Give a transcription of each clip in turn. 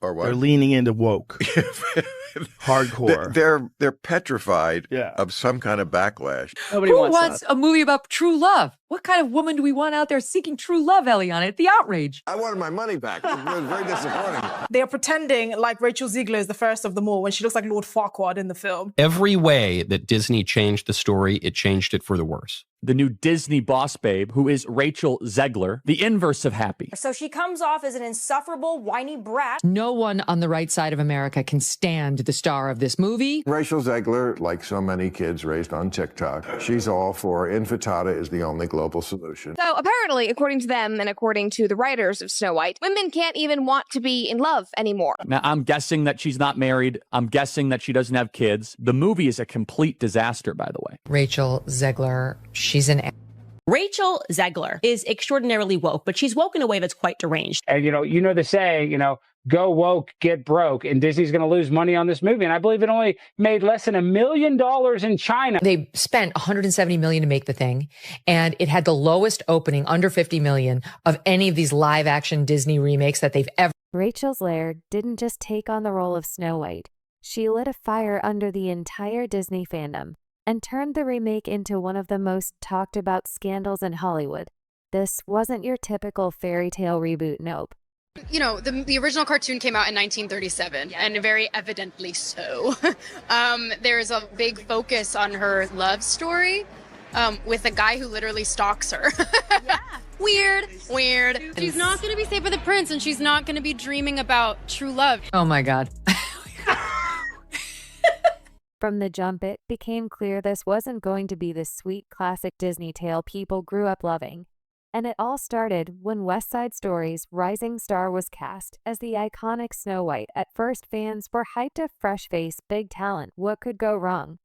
Or what? They're leaning into woke. Hardcore. They're petrified of some kind of backlash. Nobody wants a movie about true love? What kind of woman do we want out there seeking true love, Eliana? It's the outrage. I wanted my money back. It was very disappointing. They are pretending like Rachel Zegler is the first of them all when she looks like Lord Farquaad in the film. Every way that Disney changed the story, it changed it for the worse. The new Disney boss babe, who is Rachel Zegler, the inverse of happy. So she comes off as an insufferable, whiny brat. No one on the right side of America can stand the star of this movie. Rachel Zegler, like so many kids raised on TikTok, she's all for infantada is the only global solution. So apparently, according to them and according to the writers of Snow White, women can't even want to be in love anymore. Now, I'm guessing that she's not married. I'm guessing that she doesn't have kids. The movie is a complete disaster, by the way. Rachel Zegler, she's an... Rachel Zegler is extraordinarily woke, but she's woke in a way that's quite deranged. And, you know the saying, go woke, get broke, and Disney's going to lose money on this movie. And I believe it only made less than $1 million in China. They spent $170 million to make the thing, and it had the lowest opening, under $50 million, of any of these live-action Disney remakes that they've ever... Rachel Zegler didn't just take on the role of Snow White. She lit a fire under the entire Disney fandom and turned the remake into one of the most talked about scandals in Hollywood. This wasn't your typical fairy tale reboot, nope. The original cartoon came out in 1937, and very evidently so. There's a big focus on her love story with a guy who literally stalks her. Weird. She's not going to be saved by the prince, and she's not going to be dreaming about true love. Oh my God. From the jump, it became clear this wasn't going to be the sweet classic Disney tale people grew up loving. And it all started when West Side Story's rising star was cast as the iconic Snow White. At first, fans were hyped a fresh face, big talent. What could go wrong?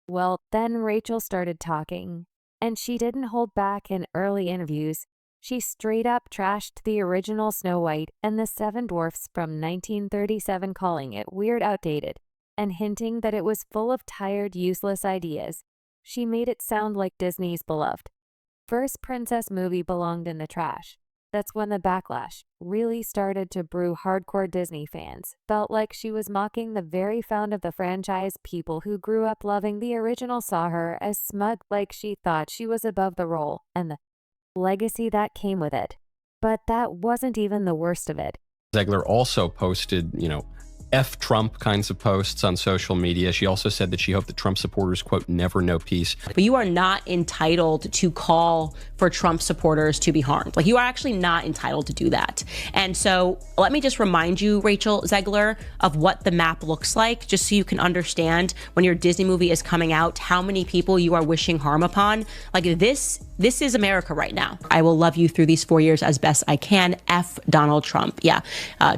Well, then Rachel started talking, and she didn't hold back in early interviews. She straight up trashed the original Snow White and the Seven Dwarfs from 1937, calling it weird, outdated, and hinting that it was full of tired, useless ideas. She made it sound like Disney's beloved first princess movie belonged in the trash. That's when the backlash really started to brew. Hardcore Disney fans felt like she was mocking the very founder of the franchise. People who grew up loving the original saw her as smug, like she thought she was above the role and the legacy that came with it. But that wasn't even the worst of it. Zegler also posted, F Trump kinds of posts on social media. She also said that she hoped that Trump supporters, quote, never know peace. But you are not entitled to call for Trump supporters to be harmed. Like, you are actually not entitled to do that. And so let me just remind you, Rachel Zegler, of what the map looks like, just so you can understand when your Disney movie is coming out, how many people you are wishing harm upon. Like, this is America right now. I will love you through these 4 years as best I can. F Donald Trump. Yeah,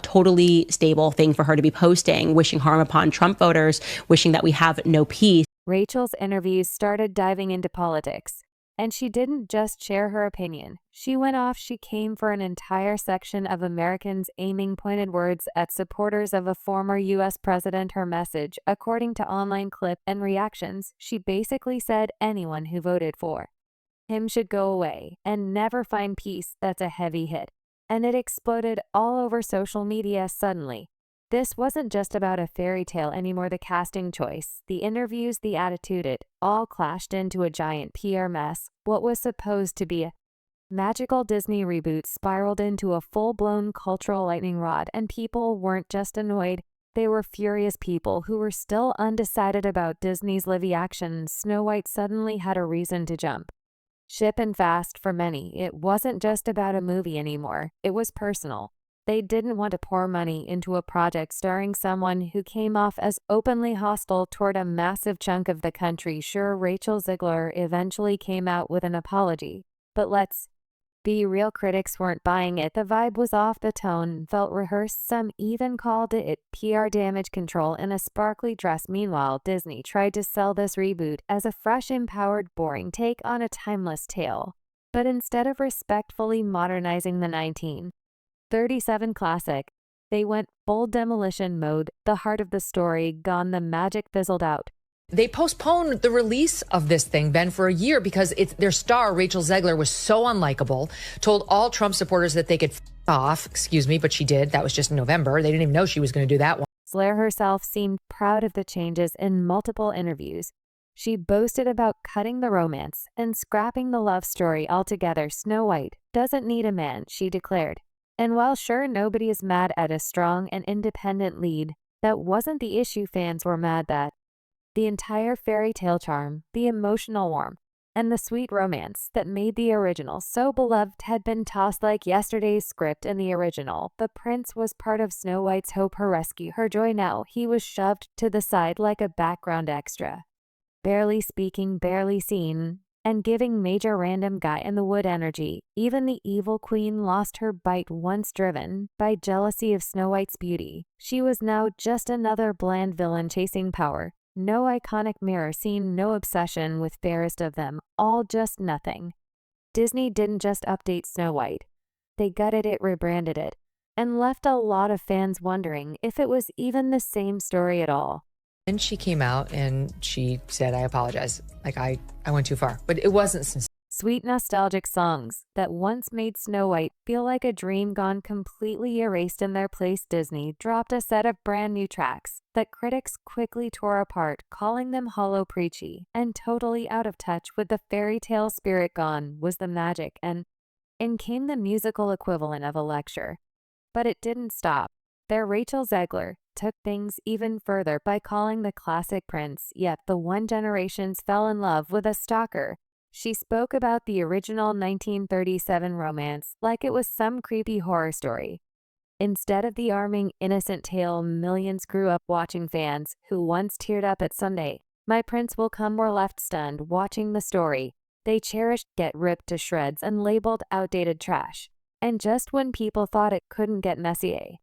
totally stable thing for her to be posting, wishing harm upon Trump voters, wishing that we have no peace. Rachel's interviews started diving into politics, and she didn't just share her opinion. She went off. She came for an entire section of Americans, aiming pointed words at supporters of a former U.S. president. Her message, according to online clip and reactions, she basically said anyone who voted for him should go away and never find peace. That's a heavy hit. And it exploded all over social media suddenly. This wasn't just about a fairy tale anymore. The casting choice, the interviews, the attitude, it all clashed into a giant PR mess. What was supposed to be a magical Disney reboot spiraled into a full-blown cultural lightning rod, and people weren't just annoyed. They were furious. People who were still undecided about Disney's live action Snow White suddenly had a reason to jump ship, and fast. For many, it wasn't just about a movie anymore. It was personal. They didn't want to pour money into a project starring someone who came off as openly hostile toward a massive chunk of the country. Sure, Rachel Zegler eventually came out with an apology, but let's be real, critics weren't buying it. The vibe was off, the tone felt rehearsed. Some even called it PR damage control in a sparkly dress. Meanwhile, Disney tried to sell this reboot as a fresh, empowered, boring take on a timeless tale. But instead of respectfully modernizing the 1937 classic, they went full demolition mode. The heart of the story gone, the magic fizzled out. They postponed the release of this thing, Ben, for a year because their star, Rachel Zegler, was so unlikable, told all Trump supporters that they could off, excuse me, but she did. That was just in November. They didn't even know she was going to do that one. Zegler herself seemed proud of the changes in multiple interviews. She boasted about cutting the romance and scrapping the love story altogether. Snow White doesn't need a man, she declared. And while sure nobody is mad at a strong and independent lead, that wasn't the issue fans were mad that. The entire fairy tale charm, the emotional warmth, and the sweet romance that made the original so beloved had been tossed like yesterday's script in the original. The prince was part of Snow White's hope, her rescue, her joy. Now he was shoved to the side like a background extra. Barely speaking, barely seen, and giving major random guy in the wood energy. Even the evil queen lost her bite once driven by jealousy of Snow White's beauty. She was now just another bland villain chasing power. No iconic mirror scene, no obsession with fairest of them, all just nothing. Disney didn't just update Snow White. They gutted it, rebranded it, and left a lot of fans wondering if it was even the same story at all. And she came out and she said, I apologize. Like I went too far, but it wasn't sincere. Sweet nostalgic songs that once made Snow White feel like a dream gone completely erased in their place. Disney dropped a set of brand new tracks that critics quickly tore apart, calling them hollow, preachy, and totally out of touch with the fairy tale spirit. Gone was the magic, and in came the musical equivalent of a lecture. But it didn't stop. There, Rachel Zegler took things even further by calling the classic Prince, yet the one generations fell in love with, a stalker. She spoke about the original 1937 romance like it was some creepy horror story. Instead of the arming, innocent tale millions grew up watching, fans who once teared up at Sunday, My Prince Will Come, were left stunned watching the story. They cherished get ripped to shreds and labeled outdated trash. And just when people thought it couldn't get messier.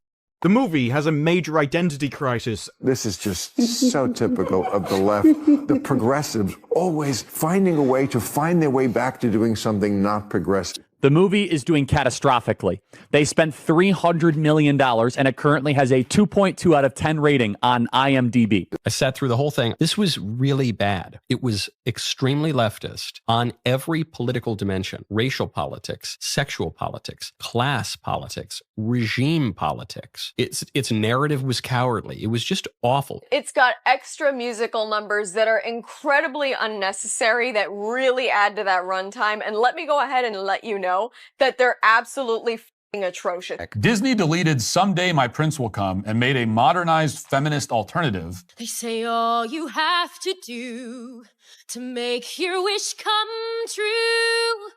The movie has a major identity crisis. This is just so typical of the left. The progressives always finding a way to find their way back to doing something not progressive. The movie is doing catastrophically. They spent $300 million, and it currently has a 2.2 out of 10 rating on IMDb. I sat through the whole thing. This was really bad. It was extremely leftist on every political dimension: racial politics, sexual politics, class politics, regime politics. Its narrative was cowardly. It was just awful. It's got extra musical numbers that are incredibly unnecessary that really add to that runtime. And let me go ahead and let you know that they're absolutely f***ing atrocious. Disney deleted Someday My Prince Will Come and made a modernized feminist alternative. They say all you have to do to make your wish come true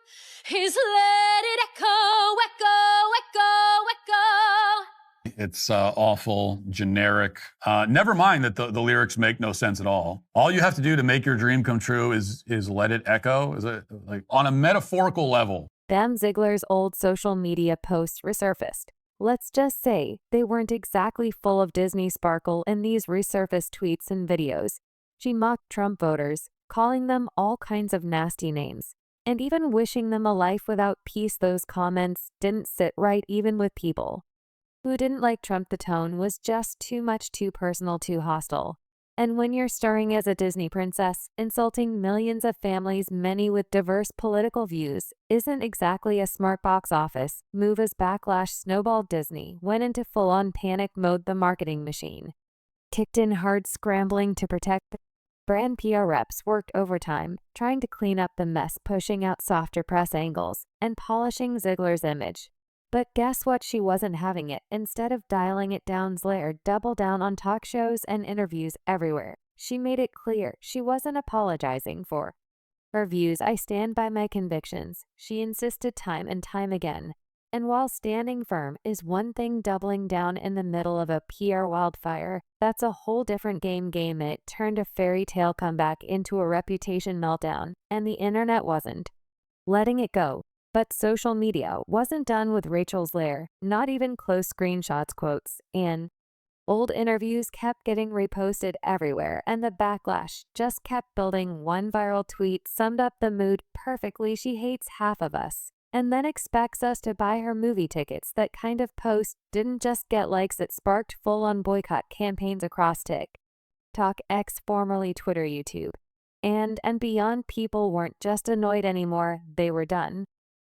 is let it echo, echo, echo, echo. It's awful, generic. Never mind that the lyrics make no sense at all. All you have to do to make your dream come true is let it echo. Is it like on a metaphorical level? Then Zegler's old social media posts resurfaced. Let's just say they weren't exactly full of Disney sparkle in these resurfaced tweets and videos. She mocked Trump voters, calling them all kinds of nasty names, and even wishing them a life without peace. Those comments didn't sit right even with people who didn't like Trump. The tone was just too much, too personal, too hostile. And when you're starring as a Disney princess, insulting millions of families, many with diverse political views, isn't exactly a smart box office move. As backlash snowballed, Disney went into full-on panic mode. The marketing machine kicked in hard, scrambling to protect the brand. PR reps worked overtime, trying to clean up the mess, pushing out softer press angles, and polishing Zegler's image. But guess what? She wasn't having it. Instead of dialing it down, Zegler doubled down on talk shows and interviews everywhere. She made it clear she wasn't apologizing for her views. I stand by my convictions, she insisted time and time again. And while standing firm is one thing, doubling down in the middle of a PR wildfire, that's a whole different game. It turned a fairy tale comeback into a reputation meltdown, and the internet wasn't letting it go. But social media wasn't done with Rachel Zegler, not even close. Screenshots, quotes, and old interviews kept getting reposted everywhere, and the backlash just kept building. One viral tweet summed up the mood perfectly. She hates half of us and then expects us to buy her movie tickets. That kind of post didn't just get likes, it sparked full-on boycott campaigns across TikTok, X, formerly Twitter, YouTube, and beyond. People weren't just annoyed anymore, they were done.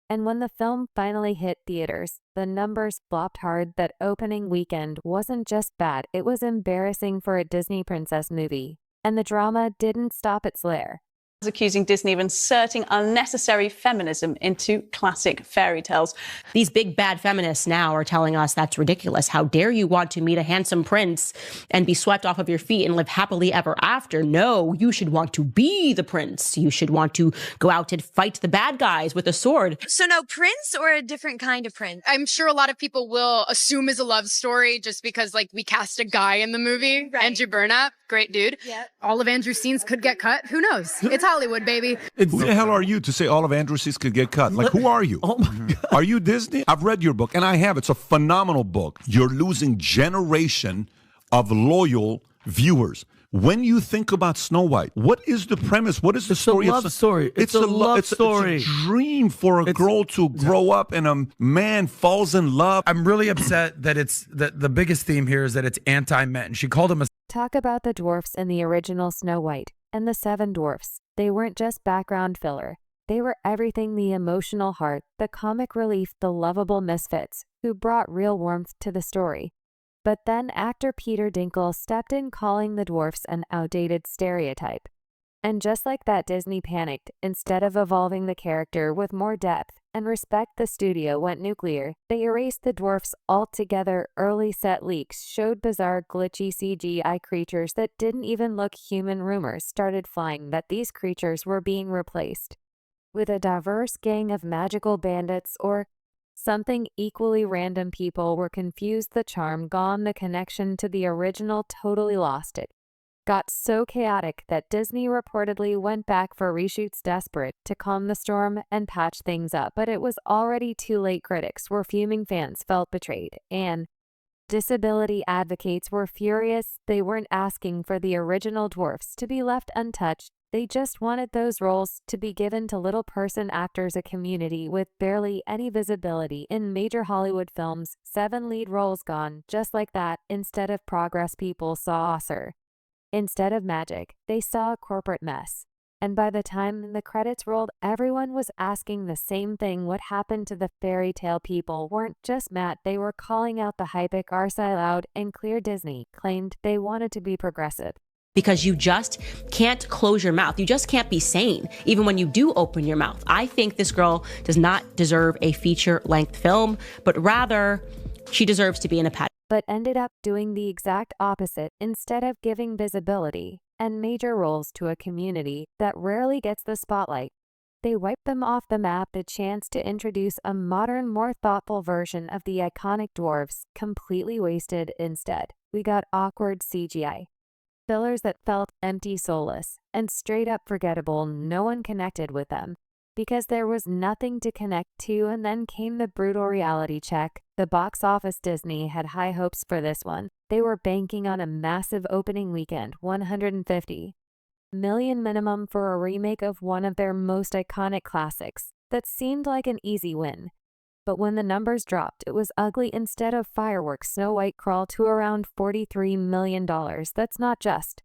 And when the film finally hit theaters, the numbers flopped hard. That opening weekend wasn't just bad, it was embarrassing for a Disney princess movie. And the drama didn't stop its lair. Accusing Disney of inserting unnecessary feminism into classic fairy tales. These big bad feminists now are telling us that's ridiculous. How dare you want to meet a handsome prince and be swept off of your feet and live happily ever after? No, you should want to be the prince. You should want to go out and fight the bad guys with a sword. So no prince or a different kind of prince? I'm sure a lot of people will assume it's a love story just because like we cast a guy in the movie, right. Andrew Burnap, great dude. Yeah. All of Andrew's scenes could get cut. Who knows? It's Hollywood, baby. Who the hell are you to say all of Andrew's scenes could get cut? Like, who are you? Oh my God. Are you Disney? I've read your book, and I have. It's a phenomenal book. You're losing generation of loyal viewers. When you think about Snow White, what is the premise? What is the story? It's a love story. It's a love story. It's a dream for a girl to grow up and a man falls in love. I'm really upset that the biggest theme here is that it's anti-men. She called him a... Talk about the dwarfs in the original Snow White and the 7 dwarfs. They weren't just background filler. They were everything: the emotional heart, the comic relief, the lovable misfits who brought real warmth to the story. But then actor Peter Dinklage stepped in, calling the dwarfs an outdated stereotype. And just like that, Disney panicked. Instead of evolving the character with more depth and respect, the studio went nuclear. They erased the dwarfs altogether. Early set leaks showed bizarre, glitchy CGI creatures that didn't even look human. Rumors started flying that these creatures were being replaced with a diverse gang of magical bandits or something equally random. People were confused, the charm gone, the connection to the original totally lost. It got so chaotic that Disney reportedly went back for reshoots, desperate to calm the storm and patch things up. But it was already too late. Critics were fuming, fans felt betrayed, and disability advocates were furious. They weren't asking for the original dwarfs to be left untouched. They just wanted those roles to be given to little person actors, a community with barely any visibility in major Hollywood films. 7 lead roles gone, just like that. Instead of progress, people saw Oscar. Instead of magic, they saw a corporate mess. And by the time the credits rolled, everyone was asking the same thing. What happened to the fairy tale people? Weren't just mad, they were calling out the hype. RSI loud and clear. Disney claimed they wanted to be progressive. Because you just can't close your mouth. You just can't be sane, even when you do open your mouth. I think this girl does not deserve a feature-length film, but rather she deserves to be in a pageant. But ended up doing the exact opposite. Instead of giving visibility and major roles to a community that rarely gets the spotlight, they wiped them off the map. The chance to introduce a modern, more thoughtful version of the iconic dwarves completely wasted. Instead, we got awkward CGI. Fillers that felt empty, soulless, and straight up forgettable. No one connected with them because there was nothing to connect to. And then came the brutal reality check. The box office. Disney had high hopes for this one. They were banking on a massive opening weekend, $150 million minimum for a remake of one of their most iconic classics. That seemed like an easy win. But when the numbers dropped, it was ugly. Instead of fireworks, Snow White crawled to around $43 million. That's not just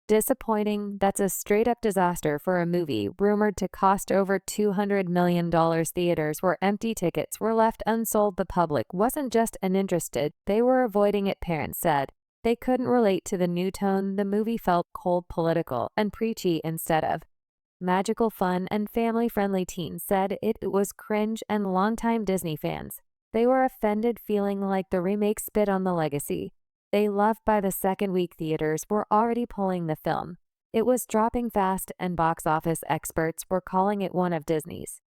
disappointing, that's a straight-up disaster for a movie rumored to cost over $200 million. Theaters were empty, tickets were left unsold. The public wasn't just uninterested, they were avoiding it. Parents said they couldn't relate to the new tone. The movie felt cold, political, and preachy instead of magical, fun, and family-friendly. Teens said it was cringe, and longtime Disney fans, they were offended, feeling like the remake spit on the legacy they loved. By the second week, theaters were already pulling the film. It was dropping fast, and box office experts were calling it one of Disney's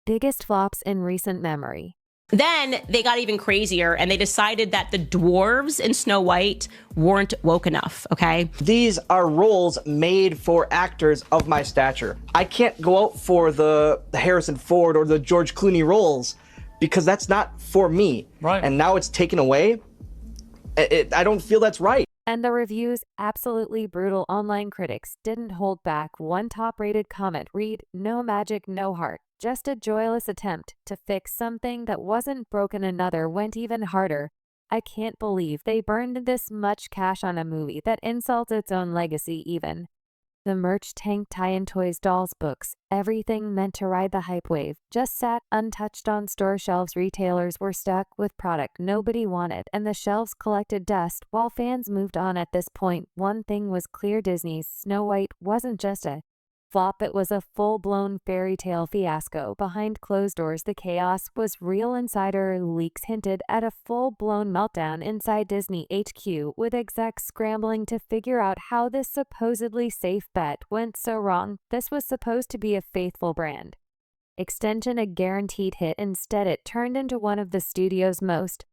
biggest flops in recent memory. Then they got even crazier and they decided that the dwarves in Snow White weren't woke enough, okay? These are roles made for actors of my stature. I can't go out for the Harrison Ford or the George Clooney roles because that's not for me. Right. And now it's taken away. I don't feel that's right. And the reviews, absolutely brutal. Online critics didn't hold back. One top-rated comment read, "No magic, no heart. Just a joyless attempt to fix something that wasn't broken." Another went even harder. "I can't believe they burned this much cash on a movie that insults its own legacy." Even The merch tank, tie-in toys, dolls, books, everything meant to ride the hype wave just sat untouched on store shelves. Retailers were stuck with product nobody wanted, and the shelves collected dust while fans moved on. At this point, one thing was clear: Disney's Snow White wasn't just a flop, it was a full-blown fairy tale fiasco. Behind closed doors, the chaos was real. Insider leaks hinted at a full-blown meltdown inside Disney HQ, with execs scrambling to figure out how this supposedly safe bet went so wrong. This was supposed to be a faithful brand extension, a guaranteed hit. Instead, it turned into one of the studio's most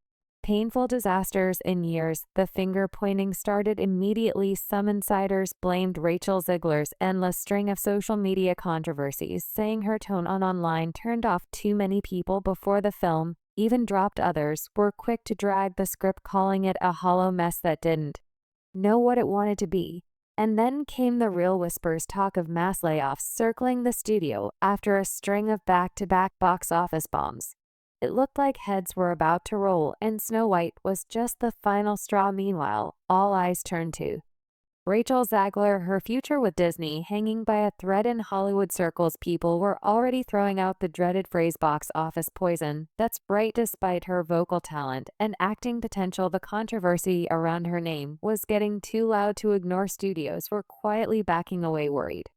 painful disasters in years. The finger-pointing started immediately. Some insiders blamed Rachel Zegler's endless string of social media controversies, saying her tone on online turned off too many people before the film even dropped. Others were quick to drag the script, calling it a hollow mess that didn't know what it wanted to be. And then came the real whispers, talk of mass layoffs circling the studio after a string of back-to-back box office bombs. It looked like heads were about to roll, and Snow White was just the final straw. Meanwhile, all eyes turned to Rachel Zegler, her future with Disney hanging by a thread in Hollywood circles. People were already throwing out the dreaded phrase box office poison. That's right, despite her vocal talent and acting potential, the controversy around her name was getting too loud to ignore. Studios were quietly backing away, worried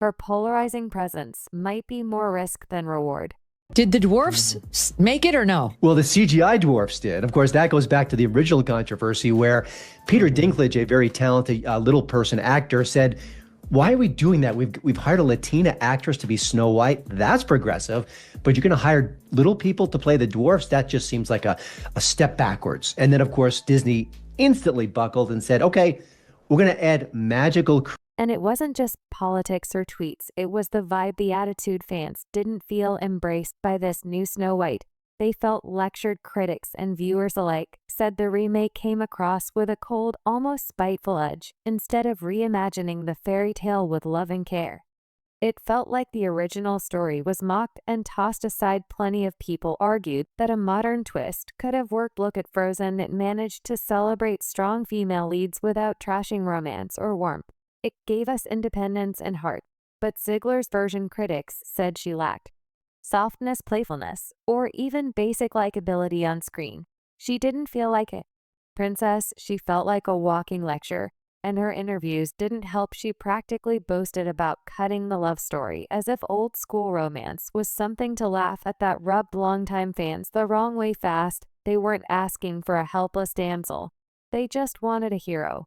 her polarizing presence might be more risk than reward. Did the dwarves make it or no? Well, the CGI dwarfs did. Of course, that goes back to the original controversy where Peter Dinklage, a very talented little person actor, said, why are we doing that? We've hired a Latina actress to be Snow White. That's progressive. But you're going to hire little people to play the dwarfs? That just seems like a step backwards. And then, of course, Disney instantly buckled and said, okay, we're going to add magical. And it wasn't just politics or tweets, it was the vibe, the attitude. Fans didn't feel embraced by this new Snow White. They felt lectured. Critics and viewers alike said the remake came across with a cold, almost spiteful edge, instead of reimagining the fairy tale with love and care. It felt like the original story was mocked and tossed aside. Plenty of people argued that a modern twist could have worked. Look at Frozen, it managed to celebrate strong female leads without trashing romance or warmth. It gave us independence and heart, but Zegler's version, critics said she lacked softness, playfulness, or even basic likability on screen. She didn't feel like a princess, she felt like a walking lecture, and her interviews didn't help. She practically boasted about cutting the love story, as if old school romance was something to laugh at. That rubbed longtime fans the wrong way fast. They weren't asking for a helpless damsel, they just wanted a hero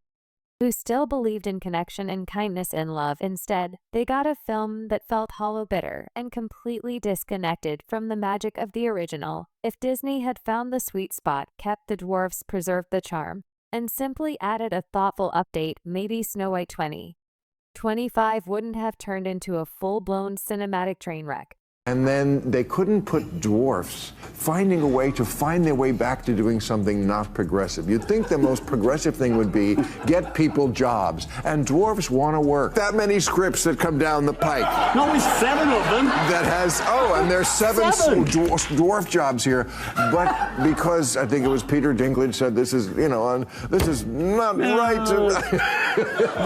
who still believed in connection and kindness and love. Instead, they got a film that felt hollow, bitter, and completely disconnected from the magic of the original. If Disney had found the sweet spot, kept the dwarfs, preserved the charm, and simply added a thoughtful update, maybe Snow White 2025 wouldn't have turned into a full-blown cinematic train wreck. And then they couldn't put dwarfs finding a way to find their way back to doing something not progressive. You'd think the most progressive thing would be get people jobs, and dwarfs want to work. That many scripts that come down the pike. Only 7 of them. That has, and there's seven dwarf jobs here. But because I think it was Peter Dinklage said this is, this is not right.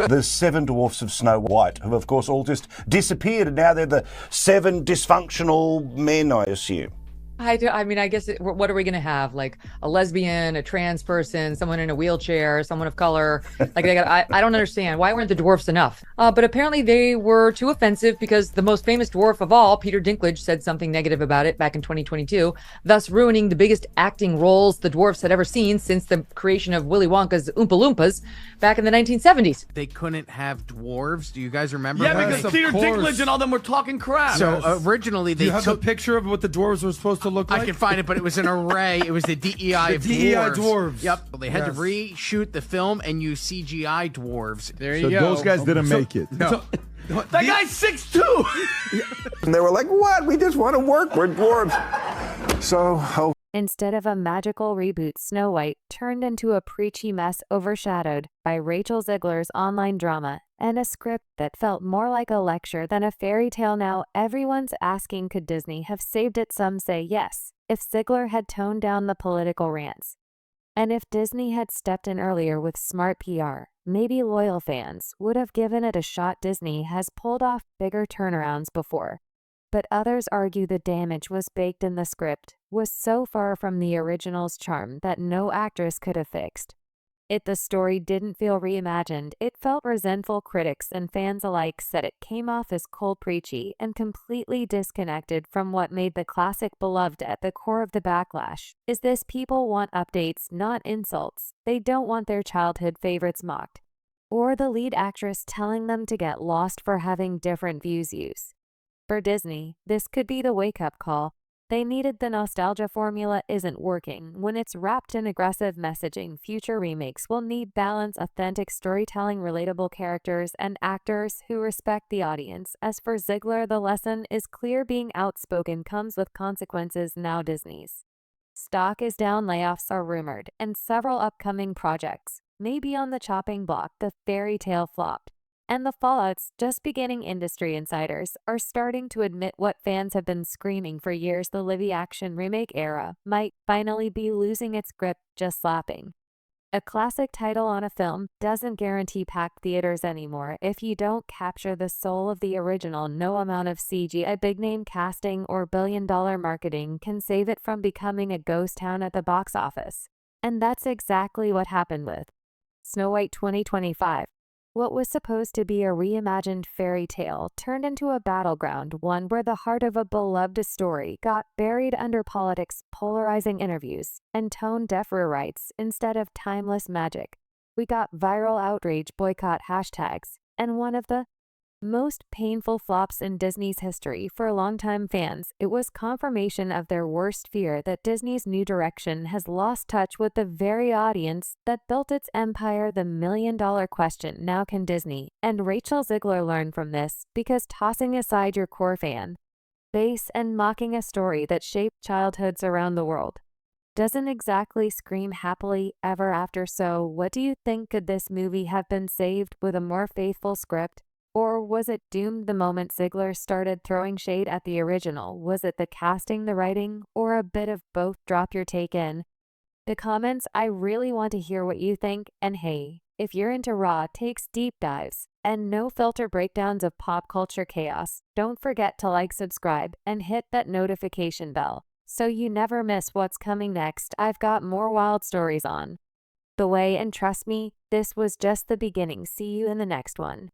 The 7 dwarfs of Snow White have, of course, all just disappeared, and now they're the 7 dysfunctional men, I assume. I mean, I guess, what are we going to have? Like a lesbian, a trans person, someone in a wheelchair, someone of color? Like I don't understand. Why weren't the dwarfs enough? But apparently they were too offensive because the most famous dwarf of all, Peter Dinklage, said something negative about it back in 2022, thus ruining the biggest acting roles the dwarfs had ever seen since the creation of Willy Wonka's Oompa Loompas back in the 1970s. They couldn't have dwarves. Do you guys remember? Yeah, that? because Peter Dinklage and all them were talking crap. So originally they took a picture of what the dwarves were supposed to look like. I can find it, but it was an array. It was the DEI of dwarves. Yep. They had to reshoot the film and use CGI dwarves. There you go. So those guys didn't make it. No. That guy's 6'2". And they were like, what? We just want to work. We're dwarves. So, Instead of a magical reboot, Snow White turned into a preachy mess overshadowed by Rachel Zegler's online drama and a script that felt more like a lecture than a fairy tale. Now everyone's asking, could Disney have saved it? Some say yes, if Zegler had toned down the political rants. And if Disney had stepped in earlier with smart PR, maybe loyal fans would have given it a shot. Disney has pulled off bigger turnarounds before, but others argue the damage was baked in. The script was so far from the original's charm that no actress could have fixed it. The story didn't feel reimagined, it felt resentful. Critics and fans alike said it came off as cold, preachy, and completely disconnected from what made the classic beloved. At the core of the backlash is this: people want updates, not insults. They don't want their childhood favorites mocked, or the lead actress telling them to get lost for having different views. For Disney, this could be the wake-up call. They needed. The nostalgia formula isn't working when it's wrapped in aggressive messaging. Future remakes will need balance, authentic storytelling, relatable characters, and actors who respect the audience. As for Zegler, the lesson is clear: being outspoken comes with consequences. Now Disney's stock is down, layoffs are rumored, and several upcoming projects may be on the chopping block. The fairy tale flopped, and the fallout's just beginning. Industry insiders are starting to admit what fans have been screaming for years: the live-action remake era might finally be losing its grip. Just slapping a classic title on a film doesn't guarantee packed theaters anymore. If you don't capture the soul of the original, no amount of CGI, big-name casting, or billion-dollar marketing can save it from becoming a ghost town at the box office. And that's exactly what happened with Snow White 2025. What was supposed to be a reimagined fairy tale turned into a battleground, one where the heart of a beloved story got buried under politics, polarizing interviews, and tone-deaf rewrites instead of timeless magic. We got viral outrage, boycott hashtags, and one of the most painful flops in Disney's history. For longtime fans, it was confirmation of their worst fear: that Disney's new direction has lost touch with the very audience that built its empire. The million-dollar question now: can Disney and Rachel Zegler learn from this? Because tossing aside your core fan base and mocking a story that shaped childhoods around the world doesn't exactly scream happily ever after. So what do you think? Could this movie have been saved with a more faithful script? Or was it doomed the moment Zegler started throwing shade at the original? Was it the casting, the writing, or a bit of both? Drop your take in the comments. I really want to hear what you think. And hey, if you're into raw takes, deep dives, and no filter breakdowns of pop culture chaos, don't forget to like, subscribe, and hit that notification bell so you never miss what's coming next. I've got more wild stories on the way, and trust me, this was just the beginning. See you in the next one.